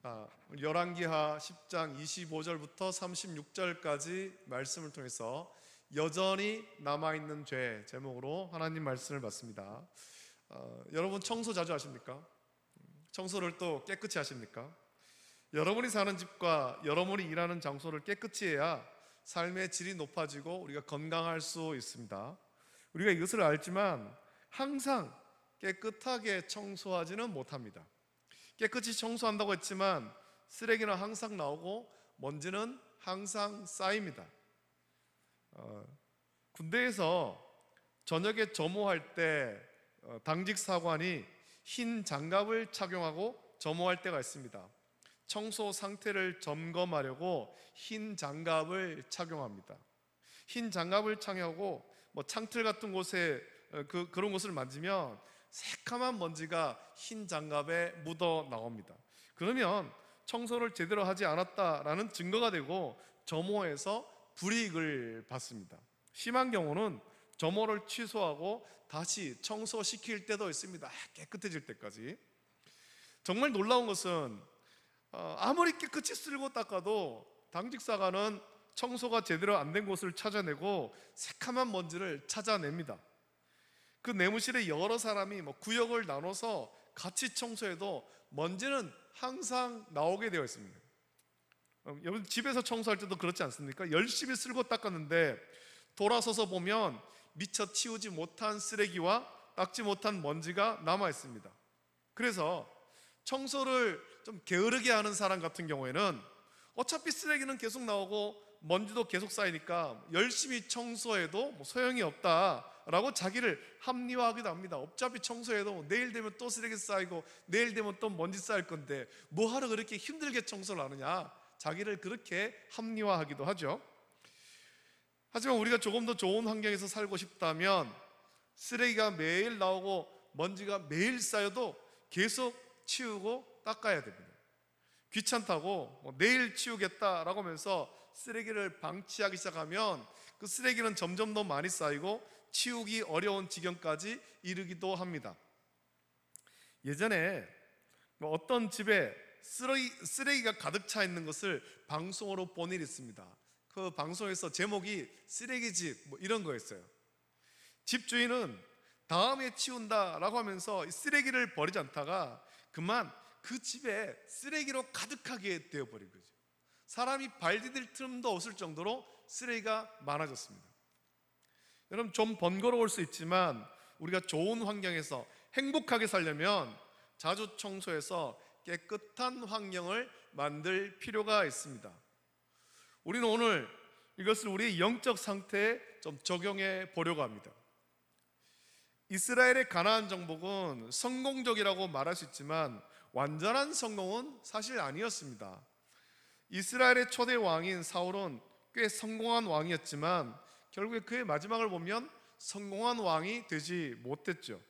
열왕기하 10장 25절부터 36절까지 말씀을 통해서 여전히 남아있는 죄 제목으로 하나님 말씀을 받습니다. 여러분 청소 자주 하십니까? 청소를 또 깨끗이 하십니까? 여러분이 사는 집과 여러분이 일하는 장소를 깨끗이 해야 삶의 질이 높아지고 우리가 건강할 수 있습니다. 우리가 이것을 알지만 항상 깨끗하게 청소하지는 못합니다. 깨끗이 청소한다고 했지만 쓰레기는 항상 나오고 먼지는 항상 쌓입니다. 군대에서 저녁에 점호할 때 당직 사관이 흰 장갑을 착용하고 점호할 때가 있습니다. 청소 상태를 점검하려고 흰 장갑을 착용합니다. 흰 장갑을 착용하고 창틀 같은 곳에 그런 곳을 만지면 새카만 먼지가 흰 장갑에 묻어 나옵니다. 그러면 청소를 제대로 하지 않았다라는 증거가 되고 점호에서 불이익을 받습니다. 심한 경우는 점호를 취소하고 다시 청소시킬 때도 있습니다. 깨끗해질 때까지. 정말 놀라운 것은 아무리 깨끗이 쓸고 닦아도 당직사관은 청소가 제대로 안 된 곳을 찾아내고 새카만 먼지를 찾아냅니다. 그 내무실에 여러 사람이 구역을 나눠서 같이 청소해도 먼지는 항상 나오게 되어 있습니다. 여러분 집에서 청소할 때도 그렇지 않습니까? 열심히 쓸고 닦았는데 돌아서서 보면 미처 치우지 못한 쓰레기와 닦지 못한 먼지가 남아 있습니다. 그래서 청소를 좀 게으르게 하는 사람 같은 경우에는 어차피 쓰레기는 계속 나오고 먼지도 계속 쌓이니까 열심히 청소해도 소용이 없다라고 자기를 합리화하기도 합니다. 어차피 청소해도 내일 되면 또 쓰레기 쌓이고 내일 되면 또 먼지 쌓일 건데 뭐하러 그렇게 힘들게 청소를 하느냐, 자기를 그렇게 합리화하기도 하죠. 하지만 우리가 조금 더 좋은 환경에서 살고 싶다면 쓰레기가 매일 나오고 먼지가 매일 쌓여도 계속 치우고 닦아야 됩니다. 귀찮다고 내일 치우겠다라고 하면서 쓰레기를 방치하기 시작하면 그 쓰레기는 점점 더 많이 쌓이고 치우기 어려운 지경까지 이르기도 합니다. 예전에 어떤 집에 쓰레기가 가득 차 있는 것을 방송으로 본 일이 있습니다. 그 방송에서 제목이 쓰레기집 이런 거였어요. 집주인은 다음에 치운다라고 하면서 쓰레기를 버리지 않다가 그만 그 집에 쓰레기로 가득하게 되어버린 거죠. 사람이 발 디딜 틈도 없을 정도로 쓰레기가 많아졌습니다. 여러분 좀 번거로울 수 있지만 우리가 좋은 환경에서 행복하게 살려면 자주 청소해서 깨끗한 환경을 만들 필요가 있습니다. 우리는 오늘 이것을 우리의 영적 상태에 좀 적용해 보려고 합니다. 이스라엘의 가나안 정복은 성공적이라고 말할 수 있지만 완전한 성공은 사실 아니었습니다. 이스라엘의 초대 왕인 사울은 꽤 성공한 왕이었지만 결국에 그의 마지막을 보면 성공한 왕이 되지 못했죠.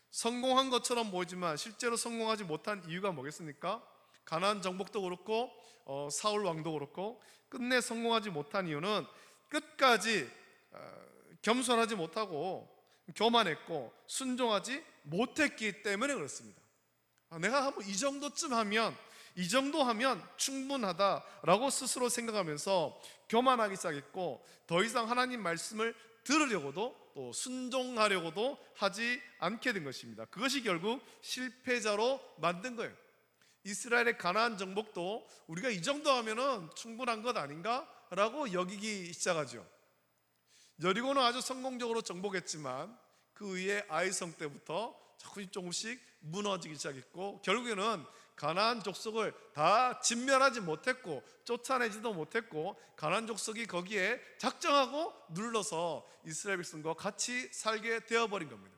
성공한 것처럼 보이지만 실제로 성공하지 못한 이유가 뭐겠습니까? 가나안 정복도 그렇고 사울 왕도 그렇고 끝내 성공하지 못한 이유는 끝까지 겸손하지 못하고 교만했고 순종하지 못했기 때문에 그렇습니다. 내가 한번 이 정도쯤 하면, 이 정도 하면 충분하다라고 스스로 생각하면서 교만하기 시작했고 더 이상 하나님 말씀을 들으려고도 또 순종하려고도 하지 않게 된 것입니다. 그것이 결국 실패자로 만든 거예요. 이스라엘의 가나안 정복도 우리가 이 정도 하면은 충분한 것 아닌가라고 여기기 시작하죠. 여리고는 아주 성공적으로 정복했지만 그 위에 아이성 때부터 조금씩 무너지기 시작했고 결국에는 가나안 족속을 다 진멸하지 못했고 쫓아내지도 못했고 가나안 족속이 거기에 작정하고 눌러서 이스라엘 백성과 같이 살게 되어버린 겁니다.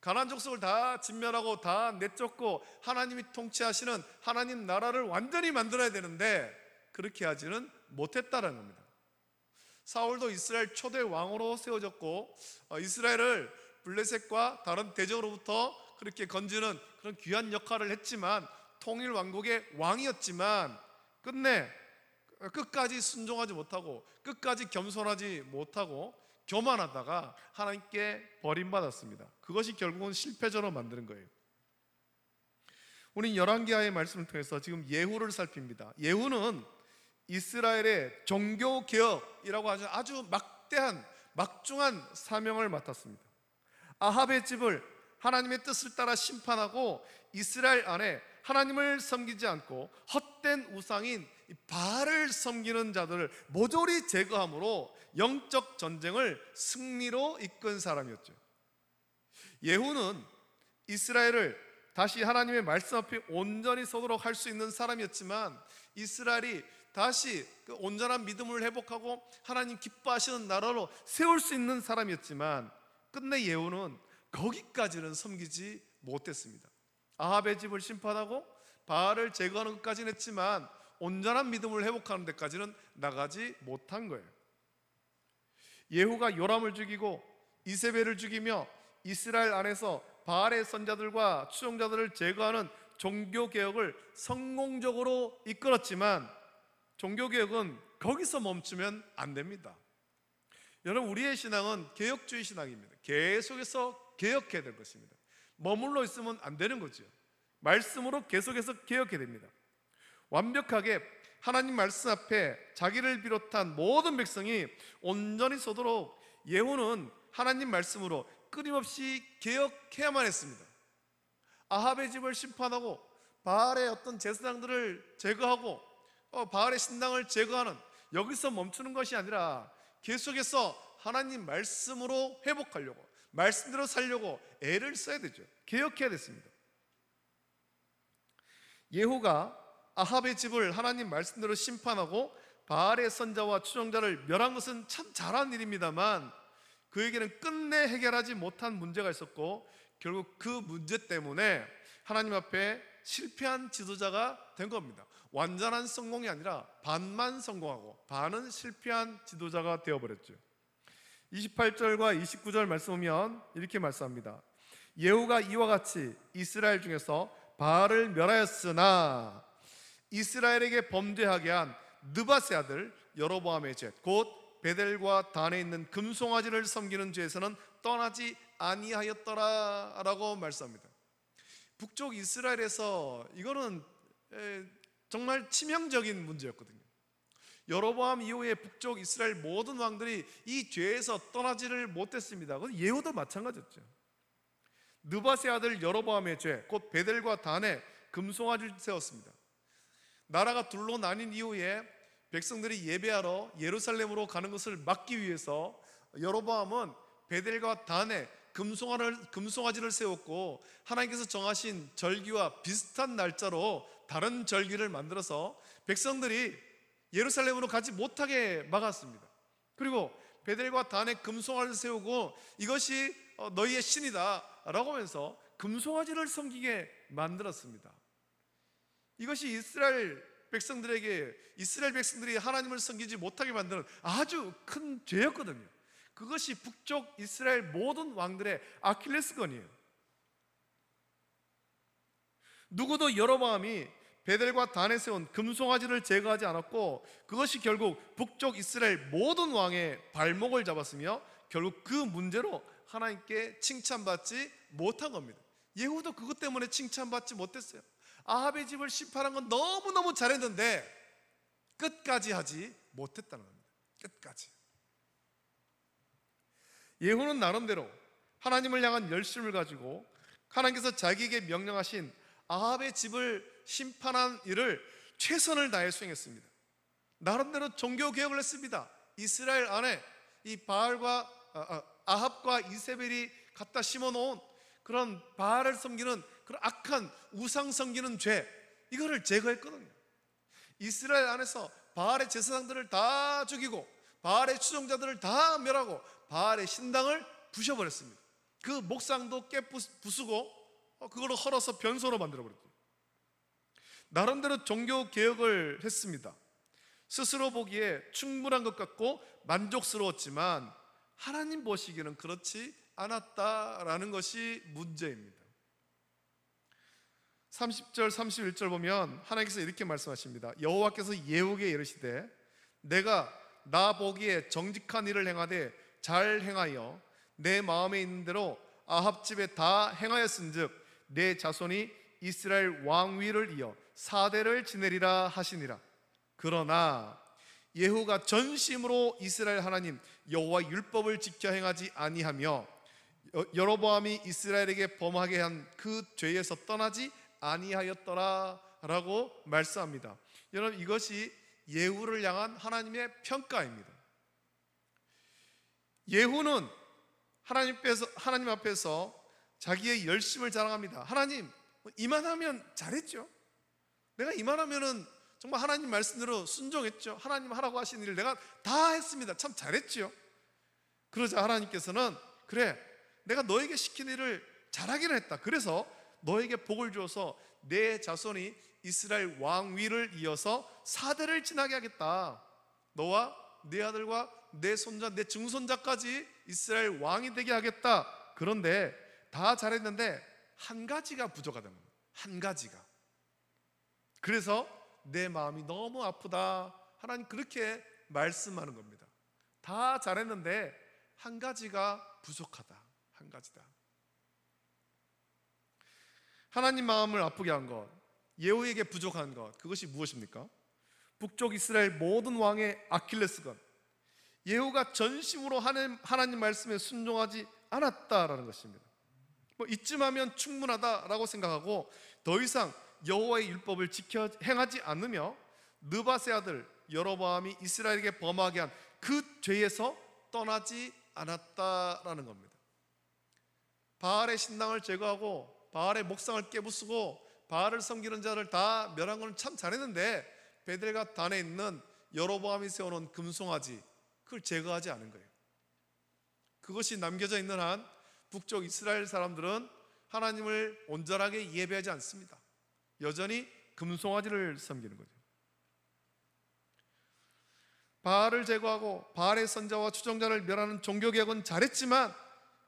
가나안 족속을 다 진멸하고 다 내쫓고 하나님이 통치하시는 하나님 나라를 완전히 만들어야 되는데 그렇게 하지는 못했다는 겁니다. 사울도 이스라엘 초대 왕으로 세워졌고 이스라엘을 블레셋과 다른 대적으로부터 그렇게 건지는 그런 귀한 역할을 했지만 통일 왕국의 왕이었지만 끝내 끝까지 순종하지 못하고 끝까지 겸손하지 못하고 교만하다가 하나님께 버림받았습니다. 그것이 결국은 실패자로 만드는 거예요. 우리 열왕기하의 말씀을 통해서 지금 예후를 살핍니다. 예후는 이스라엘의 종교 개혁이라고 하죠. 아주 막대한 막중한 사명을 맡았습니다. 아합의 집을 하나님의 뜻을 따라 심판하고 이스라엘 안에 하나님을 섬기지 않고 헛된 우상인 바알을 섬기는 자들을 모조리 제거함으로 영적 전쟁을 승리로 이끈 사람이었죠. 예후는 이스라엘을 다시 하나님의 말씀 앞에 온전히 서도록 할 수 있는 사람이었지만, 이스라엘이 다시 그 온전한 믿음을 회복하고 하나님 기뻐하시는 나라로 세울 수 있는 사람이었지만, 끝내 예후는 거기까지는 섬기지 못했습니다. 아합의 집을 심판하고 바알을 제거하는 것까지는 했지만 온전한 믿음을 회복하는 데까지는 나가지 못한 거예요. 예후가 요람을 죽이고 이세벨을 죽이며 이스라엘 안에서 바알의 선자들과 추종자들을 제거하는 종교개혁을 성공적으로 이끌었지만, 종교개혁은 거기서 멈추면 안 됩니다. 여러분, 우리의 신앙은 개혁주의 신앙입니다. 계속해서 개혁해야 될 것입니다. 머물러 있으면 안 되는 거죠. 말씀으로 계속해서 개혁해야 됩니다. 완벽하게 하나님 말씀 앞에 자기를 비롯한 모든 백성이 온전히 서도록 예후는 하나님 말씀으로 끊임없이 개혁해야만 했습니다. 아합의 집을 심판하고 바알의 어떤 제사장들을 제거하고 바알의 신당을 제거하는, 여기서 멈추는 것이 아니라 계속해서 하나님 말씀으로 회복하려고, 말씀대로 살려고 애를 써야 되죠. 개혁해야 됐습니다. 예후가 아합의 집을 하나님 말씀대로 심판하고 바알의 선자와 추종자를 멸한 것은 참 잘한 일입니다만, 그에게는 끝내 해결하지 못한 문제가 있었고, 결국 그 문제 때문에 하나님 앞에 실패한 지도자가 된 겁니다. 완전한 성공이 아니라 반만 성공하고 반은 실패한 지도자가 되어버렸죠. 28절과 29절 말씀 보면 이렇게 말씀합니다. 예후가 이와 같이 이스라엘 중에서 바알을 멸하였으나 이스라엘에게 범죄하게 한 느밧의 아들 여로보암의 죄, 곧 베델과 단에 있는 금송아지를 섬기는 죄에서는 떠나지 아니하였더라 라고 말씀합니다. 북쪽 이스라엘에서 이거는 정말 치명적인 문제였거든요. 여로보암 이후에 북쪽 이스라엘 모든 왕들이 이 죄에서 떠나지를 못했습니다. 예후도 마찬가지였죠. 느밧의 아들 여로보암의 죄, 곧 베델과 단에 금송아지를 세웠습니다. 나라가 둘로 나뉜 이후에 백성들이 예배하러 예루살렘으로 가는 것을 막기 위해서 여로보암은 베델과 단에 금송아지를 세웠고, 하나님께서 정하신 절기와 비슷한 날짜로 다른 절기를 만들어서 백성들이 예루살렘으로 가지 못하게 막았습니다. 그리고 베델과 단에 금송아지를 세우고 이것이 너희의 신이다 라고 하면서 금송아지를 섬기게 만들었습니다. 이것이 이스라엘 백성들이 하나님을 섬기지 못하게 만드는 아주 큰 죄였거든요. 그것이 북쪽 이스라엘 모든 왕들의 아킬레스건이에요. 누구도 여로보암이 베델과 단에 세운 금송아지를 제거하지 않았고, 그것이 결국 북쪽 이스라엘 모든 왕의 발목을 잡았으며 결국 그 문제로 하나님께 칭찬받지 못한 겁니다. 예후도 그것 때문에 칭찬받지 못했어요. 아합의 집을 심판한 건 너무너무 잘했는데 끝까지 하지 못했다는 겁니다. 끝까지. 예후는 나름대로 하나님을 향한 열심을 가지고 하나님께서 자기에게 명령하신 아합의 집을 심판한 일을 최선을 다해 수행했습니다. 나름대로 종교개혁을 했습니다. 이스라엘 안에 이 아합과 이세벨이 갖다 심어놓은 그런 바알을 섬기는 그런 악한 우상 섬기는 죄, 이거를 제거했거든요. 이스라엘 안에서 바알의 제사장들을 다 죽이고 바알의 추종자들을 다 멸하고 바알의 신당을 부셔버렸습니다. 그 목상도 깨부수고 그걸로 헐어서 변소로 만들어버렸죠. 나름대로 종교개혁을 했습니다. 스스로 보기에 충분한 것 같고 만족스러웠지만 하나님 보시기에는 그렇지 않았다라는 것이 문제입니다. 30절 31절 보면 하나님께서 이렇게 말씀하십니다. 여호와께서 예후에게 이르시되 내가 나 보기에 정직한 일을 행하되 잘 행하여 내 마음에 있는 대로 아합 집에 다 행하였은즉 내 자손이 이스라엘 왕위를 이어 4대를 지내리라 하시니라. 그러나 예후가 전심으로 이스라엘 하나님 여호와 율법을 지켜 행하지 아니하며 여로보암이 이스라엘에게 범하게 한 그 죄에서 떠나지 아니하였더라 라고 말씀합니다. 여러분, 이것이 예후를 향한 하나님의 평가입니다. 예후는 하나님 앞에서 자기의 열심을 자랑합니다. 하나님, 이만하면 잘했죠. 내가 이만하면은 정말 하나님 말씀대로 순종했죠. 하나님 하라고 하신 일을 내가 다 했습니다. 참 잘했죠. 그러자 하나님께서는, 그래, 내가 너에게 시킨 일을 잘하기는 했다. 그래서 너에게 복을 주어서 내 자손이 이스라엘 왕위를 이어서 4대를 지나게 하겠다. 너와 네 아들과 내 손자, 내 증손자까지 이스라엘 왕이 되게 하겠다. 그런데 다 잘했는데 한 가지가 부족하다는 거예요. 한 가지가. 그래서 내 마음이 너무 아프다. 하나님 그렇게 말씀하는 겁니다. 다 잘했는데 한 가지가 부족하다. 한 가지다. 하나님 마음을 아프게 한 것, 예후에게 부족한 것, 그것이 무엇입니까? 북쪽 이스라엘 모든 왕의 아킬레스건, 예후가 전심으로 하나님 말씀에 순종하지 않았다라는 것입니다. 이쯤 하면 충분하다라고 생각하고 더 이상 여호와의 율법을 지켜 행하지 않으며 느밧의 아들 여로보암이 이스라엘에게 범하게 한 그 죄에서 떠나지 않았다라는 겁니다. 바알의 신당을 제거하고 바알의 목상을 깨부수고 바알을 섬기는 자를 다 멸한 건 참 잘했는데 베델과 단에 있는 여로보암이 세워놓은 금송아지, 그걸 제거하지 않은 거예요. 그것이 남겨져 있는 한 북쪽 이스라엘 사람들은 하나님을 온전하게 예배하지 않습니다. 여전히 금송아지를 섬기는 거죠. 바알을 제거하고 바알의 선자와 추종자를 멸하는 종교개혁은 잘했지만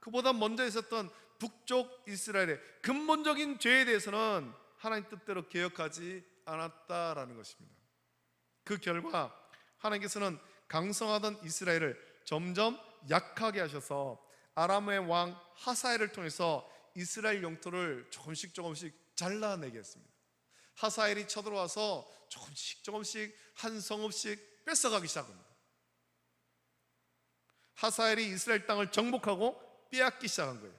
그보다 먼저 있었던 북쪽 이스라엘의 근본적인 죄에 대해서는 하나님 뜻대로 개혁하지 않았다라는 것입니다. 그 결과 하나님께서는 강성하던 이스라엘을 점점 약하게 하셔서 아람의 왕 하사엘을 통해서 이스라엘 영토를 조금씩 잘라내게 했습니다. 하사엘이 쳐들어와서 조금씩 한 성읍씩 뺏어가기 시작합니다. 하사엘이 이스라엘 땅을 정복하고 빼앗기 시작한 거예요.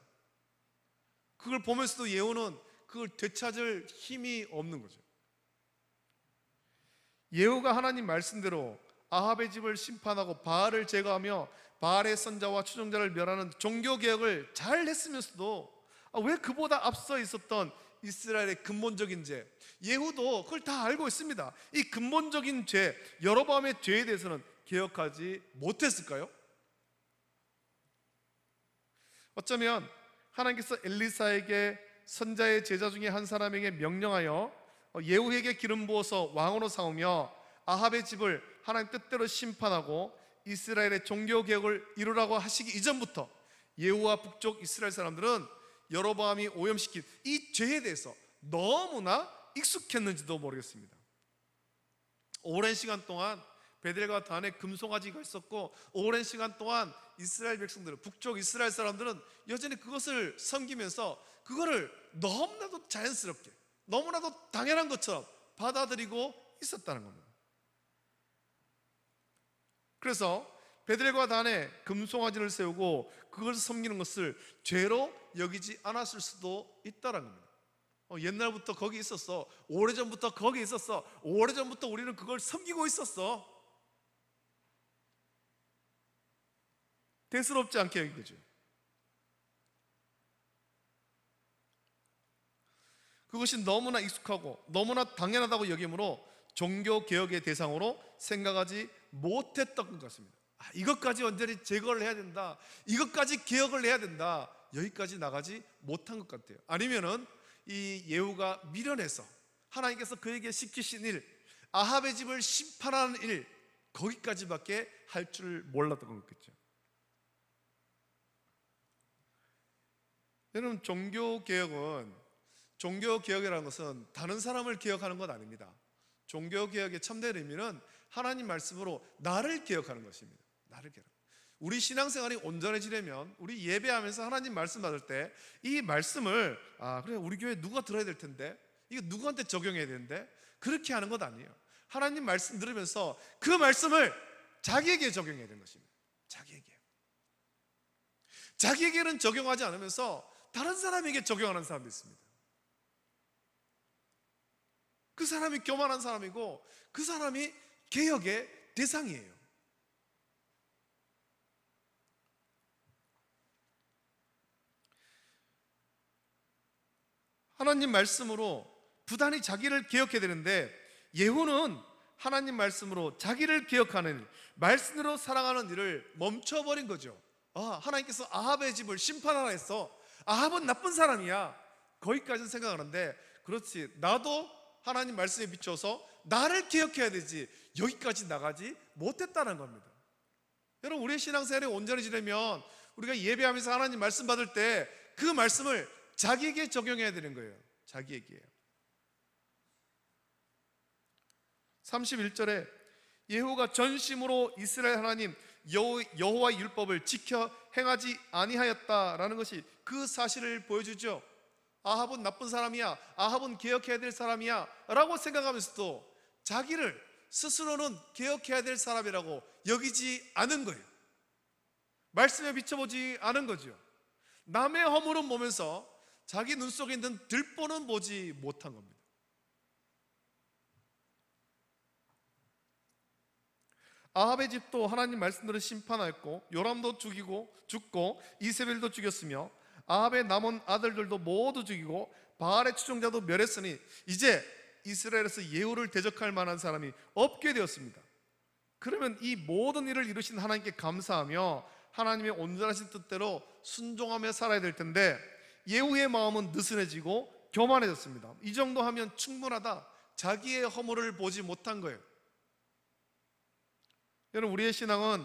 그걸 보면서도 예후는 그걸 되찾을 힘이 없는 거죠. 예후가 하나님 말씀대로 아합의 집을 심판하고 바알을 제거하며 바알의 선자와 추종자를 멸하는 종교개혁을 잘 했으면서도 왜 그보다 앞서 있었던 이스라엘의 근본적인 죄, 예후도 그걸 다 알고 있습니다. 이 근본적인 죄, 여로보암의 죄에 대해서는 개혁하지 못했을까요? 어쩌면 하나님께서 엘리사에게 선자의 제자 중에 한 사람에게 명령하여 예후에게 기름 부어서 왕으로 삼으며 아합의 집을 하나님 뜻대로 심판하고 이스라엘의 종교개혁을 이루라고 하시기 이전부터 예후와 북쪽 이스라엘 사람들은 여로보암이 오염시킨 이 죄에 대해서 너무나 익숙했는지도 모르겠습니다. 오랜 시간 동안 베델과 단에 금송아지가 있었고 오랜 시간 동안 이스라엘 백성들은, 북쪽 이스라엘 사람들은 여전히 그것을 섬기면서 그거를 너무나도 자연스럽게, 너무나도 당연한 것처럼 받아들이고 있었다는 겁니다. 그래서 베델과 단에 금송아지를 세우고 그것을 섬기는 것을 죄로 여기지 않았을 수도 있다는 겁니다. 옛날부터 거기 있었어. 오래전부터 거기 있었어. 오래전부터 우리는 그걸 섬기고 있었어. 대수롭지 않게 여긴 거죠. 그것이 너무나 익숙하고 너무나 당연하다고 여기므로 종교개혁의 대상으로 생각하지 못했던 것 같습니다. 이것까지 완전히 제거를 해야 된다, 이것까지 개혁을 해야 된다, 여기까지 나가지 못한 것 같아요. 아니면은 이 예후가 미련해서 하나님께서 그에게 시키신 일, 아합의 집을 심판하는 일, 거기까지밖에 할 줄 몰랐던 거겠죠. 여러분, 종교개혁이라는 것은 다른 사람을 개혁하는 것 아닙니다. 종교개혁의 참된 의미는 하나님 말씀으로 나를 개혁하는 것입니다. 나를 개혁. 우리 신앙생활이 온전해지려면 우리 예배하면서 하나님 말씀 받을 때 이 말씀을 그래, 우리 교회 누가 들어야 될 텐데, 이거 누구한테 적용해야 되는데, 그렇게 하는 것 아니에요. 하나님 말씀 들으면서 그 말씀을 자기에게 적용해야 되는 것입니다. 자기에게는 적용하지 않으면서 다른 사람에게 적용하는 사람도 있습니다. 그 사람이 교만한 사람이고 그 사람이 개혁의 대상이에요. 하나님 말씀으로 부단히 자기를 개혁해야 되는데, 예후는 하나님 말씀으로 자기를 개혁하는 일, 말씀으로 살아가는 일을 멈춰버린 거죠. 하나님께서 아합의 집을 심판하라 했어. 아합은 나쁜 사람이야. 거기까지는 생각하는데, 그렇지, 나도 하나님 말씀에 비춰서 나를 개혁해야 되지, 여기까지 나가지 못했다는 겁니다. 여러분, 우리의 신앙생활이 온전해지려면 우리가 예배하면서 하나님 말씀 받을 때 그 말씀을 자기에게 적용해야 되는 거예요. 자기에게. 31절에 예후가 전심으로 이스라엘 하나님 여호와의 율법을 지켜 행하지 아니하였다라는 것이 그 사실을 보여주죠. 아합은 나쁜 사람이야, 아합은 개혁해야 될 사람이야 라고 생각하면서도 자기를 스스로는 개혁해야 될 사람이라고 여기지 않은 거예요. 말씀에 비춰보지 않은 거죠. 남의 허물은 보면서 자기 눈 속에 있는 들보는 보지 못한 겁니다. 아합의 집도 하나님 말씀대로 심판하였고, 요람도 죽고 이세벨도 죽였으며, 아합의 남은 아들들도 모두 죽이고 바알의 추종자도 멸했으니 이제 이스라엘에서 예후를 대적할 만한 사람이 없게 되었습니다. 그러면 이 모든 일을 이루신 하나님께 감사하며 하나님의 온전하신 뜻대로 순종하며 살아야 될 텐데, 예후의 마음은 느슨해지고 교만해졌습니다. 이 정도 하면 충분하다, 자기의 허물을 보지 못한 거예요. 여러분, 우리의 신앙은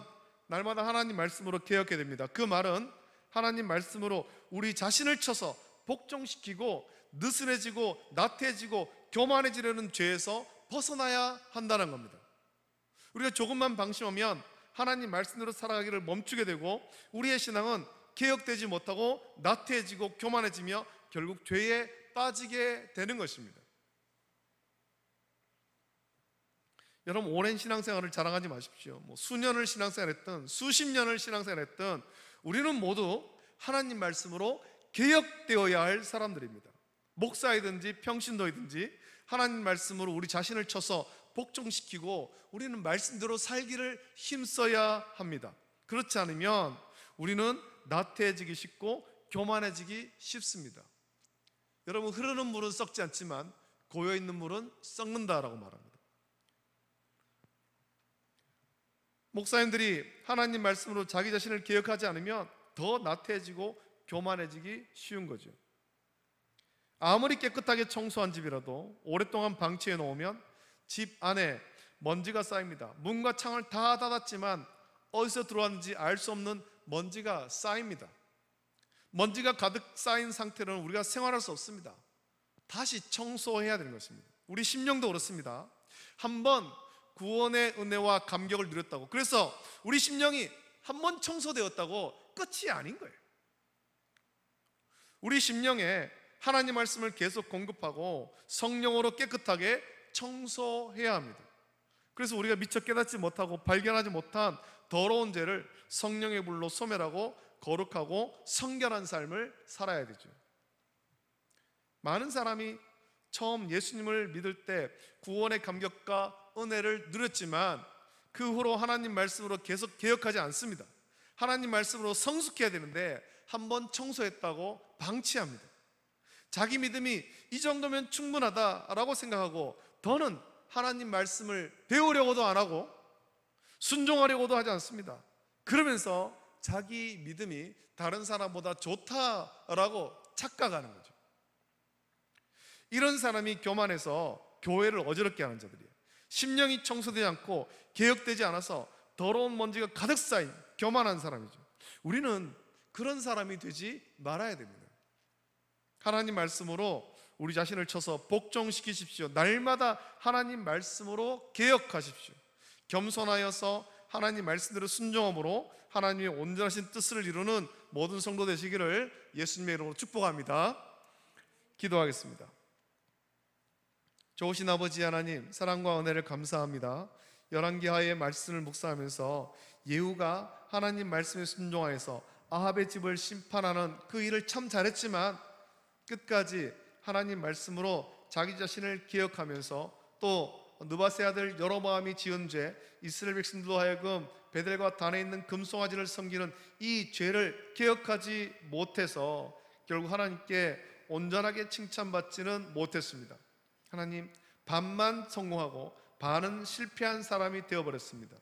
날마다 하나님 말씀으로 개혁해야 됩니다. 그 말은 하나님 말씀으로 우리 자신을 쳐서 복종시키고 느슨해지고 나태해지고 교만해지려는 죄에서 벗어나야 한다는 겁니다. 우리가 조금만 방심하면 하나님 말씀대로 살아가기를 멈추게 되고, 우리의 신앙은 개혁되지 못하고 나태해지고 교만해지며 결국 죄에 빠지게 되는 것입니다. 여러분, 오랜 신앙생활을 자랑하지 마십시오. 수년을 신앙생활했든 수십 년을 신앙생활했든 우리는 모두 하나님 말씀으로 개혁되어야 할 사람들입니다. 목사이든지 평신도이든지 하나님 말씀으로 우리 자신을 쳐서 복종시키고 우리는 말씀대로 살기를 힘써야 합니다. 그렇지 않으면 우리는 나태해지기 쉽고 교만해지기 쉽습니다. 여러분, 흐르는 물은 썩지 않지만 고여있는 물은 썩는다라고 말합니다. 목사님들이 하나님 말씀으로 자기 자신을 개혁하지 않으면 더 나태해지고 교만해지기 쉬운 거죠. 아무리 깨끗하게 청소한 집이라도 오랫동안 방치해 놓으면 집 안에 먼지가 쌓입니다. 문과 창을 다 닫았지만 어디서 들어왔는지 알 수 없는 먼지가 쌓입니다. 먼지가 가득 쌓인 상태로는 우리가 생활할 수 없습니다. 다시 청소해야 되는 것입니다. 우리 심령도 그렇습니다. 한번 구원의 은혜와 감격을 누렸다고, 그래서 우리 심령이 한번 청소되었다고 끝이 아닌 거예요. 우리 심령에 하나님 말씀을 계속 공급하고 성령으로 깨끗하게 청소해야 합니다. 그래서 우리가 미처 깨닫지 못하고 발견하지 못한 더러운 죄를 성령의 불로 소멸하고 거룩하고 성결한 삶을 살아야 되죠. 많은 사람이 처음 예수님을 믿을 때 구원의 감격과 은혜를 누렸지만 그 후로 하나님 말씀으로 계속 개혁하지 않습니다. 하나님 말씀으로 성숙해야 되는데 한번 청소했다고 방치합니다. 자기 믿음이 이 정도면 충분하다라고 생각하고 더는 하나님 말씀을 배우려고도 안 하고 순종하려고도 하지 않습니다. 그러면서 자기 믿음이 다른 사람보다 좋다라고 착각하는 거죠. 이런 사람이 교만해서 교회를 어지럽게 하는 자들이에요. 심령이 청소되지 않고 개혁되지 않아서 더러운 먼지가 가득 쌓인 교만한 사람이죠. 우리는 그런 사람이 되지 말아야 됩니다. 하나님 말씀으로 우리 자신을 쳐서 복종시키십시오. 날마다 하나님 말씀으로 개혁하십시오. 겸손하여서 하나님 말씀대로 순종함으로 하나님의 온전하신 뜻을 이루는 모든 성도 되시기를 예수님의 이름으로 축복합니다. 기도하겠습니다. 좋으신 아버지 하나님, 사랑과 은혜를 감사합니다. 열왕기하의 말씀을 묵상하면서 예후가 하나님 말씀에 순종하여서 아합의 집을 심판하는 그 일을 참 잘했지만 끝까지 하나님 말씀으로 자기 자신을 기억하면서 또 느바세 아들 여로보암이 지은 죄, 이스라엘 백성들로 하여금 베델과 단에 있는 금송아지를 섬기는 이 죄를 기억하지 못해서 결국 하나님께 온전하게 칭찬받지는 못했습니다. 하나님, 반만 성공하고 반은 실패한 사람이 되어버렸습니다.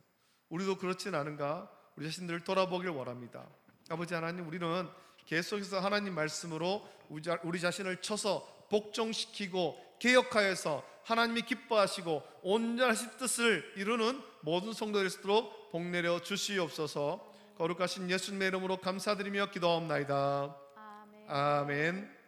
우리도 그렇진 않은가? 우리 자신들을 돌아보길 원합니다. 아버지 하나님, 우리는 계속해서 하나님 말씀으로 우리 자신을 쳐서 복종시키고 개혁하여서 하나님이 기뻐하시고 온전하신 뜻을 이루는 모든 성도될 수 있도록 복내려 주시옵소서. 거룩하신 예수님의 이름으로 감사드리며 기도하옵나이다. 아멘. 아멘.